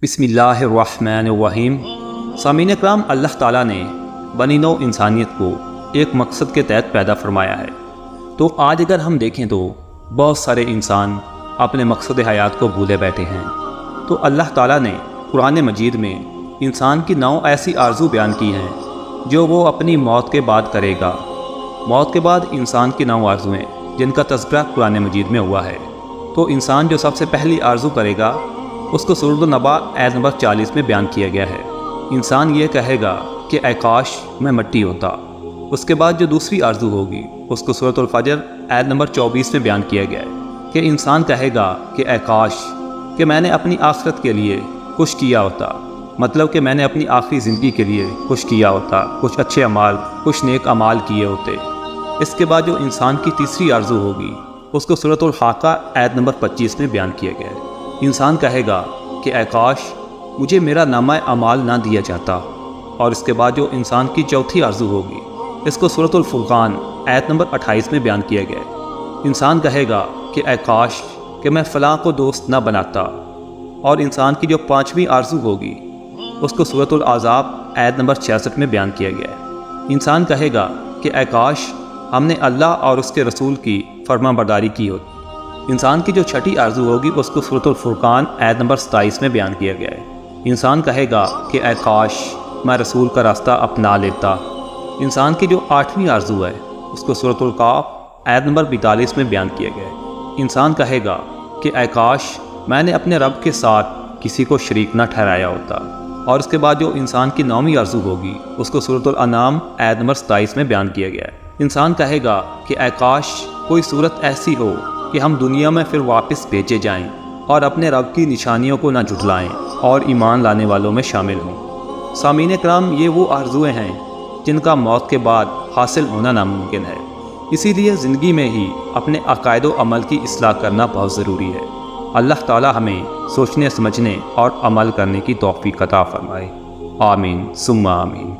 بسم اللہ الرحمن الرحیم۔ سامعین اکرام، اللہ تعالیٰ نے بنی نوع انسانیت کو ایک مقصد کے تحت پیدا فرمایا ہے۔ تو آج اگر ہم دیکھیں تو بہت سارے انسان اپنے مقصد حیات کو بھولے بیٹھے ہیں۔ تو اللہ تعالیٰ نے قرآن مجید میں انسان کی 9 ایسی آرزو بیان کی ہیں جو وہ اپنی موت کے بعد کرے گا۔ موت کے بعد انسان کی 9 آرزویں جن کا تذکرہ قرآن مجید میں ہوا ہے۔ تو انسان جو سب سے پہلی آرزو کرے گا اس کو سورۃ النبأ آیت نمبر 40 میں بیان کیا گیا ہے۔ انسان یہ کہے گا کہ اے کاش میں مٹی ہوتا۔ اس کے بعد جو دوسری آرزو ہوگی اس کو سورۃ الفجر آیت نمبر 24 میں بیان کیا گیا ہے کہ انسان کہے گا کہ اے کاش کہ میں نے اپنی آخرت کے لیے کچھ کیا ہوتا، مطلب کہ میں نے اپنی آخری زندگی کے لیے کچھ کیا ہوتا، کچھ اچھے اعمال، کچھ نیک اعمال کیے ہوتے۔ اس کے بعد جو انسان کی تیسری آرزو ہوگی اس کو سورۃ الحاقہ آیت نمبر 25 میں بیان کیا گیا ہے۔ انسان کہے گا کہ اے کاش مجھے میرا نامہ اعمال نہ دیا جاتا۔ اور اس کے بعد جو انسان کی چوتھی آرزو ہوگی اس کو سورۃ الفرقان آیت نمبر 28 میں بیان کیا گیا ہے۔ انسان کہے گا کہ اے کاش کہ میں فلاں کو دوست نہ بناتا۔ اور انسان کی جو 5ویں آرزو ہوگی اس کو سورۃ الاحزاب آیت نمبر 66 میں بیان کیا گیا ہے۔ انسان کہے گا کہ اے کاش ہم نے اللہ اور اس کے رسول کی فرما برداری کی ہوتی۔ انسان کی جو 6ٹھی آرزو ہوگی اس کو سورۃ الفرقان آیت نمبر 27 میں بیان کیا گیا ہے۔ انسان کہے گا کہ اے کاش میں رسول کا راستہ اپنا لیتا۔ انسان کی جو 8ویں آرزو ہے اس کو سورۃ القاف آیت نمبر 42 میں بیان کیا گیا ہے۔ انسان کہے گا کہ اے کاش میں نے اپنے رب کے ساتھ کسی کو شریک نہ ٹھہرایا ہوتا۔ اور اس کے بعد جو انسان کی 9ویں آرزو ہوگی اس کو سورۃ الانعام آیت نمبر 27 میں بیان کیا گیا ہے۔ انسان کہے گا کہ اے کاش کوئی صورت ایسی ہو کہ ہم دنیا میں پھر واپس بھیجے جائیں اور اپنے رب کی نشانیوں کو نہ جھٹلائیں اور ایمان لانے والوں میں شامل ہوں۔ سامعین کرام، یہ وہ آرزویں ہیں جن کا موت کے بعد حاصل ہونا ناممکن ہے۔ اسی لیے زندگی میں ہی اپنے عقائد و عمل کی اصلاح کرنا بہت ضروری ہے۔ اللہ تعالی ہمیں سوچنے، سمجھنے اور عمل کرنے کی توفیق عطا فرمائے۔ آمین ثم آمین۔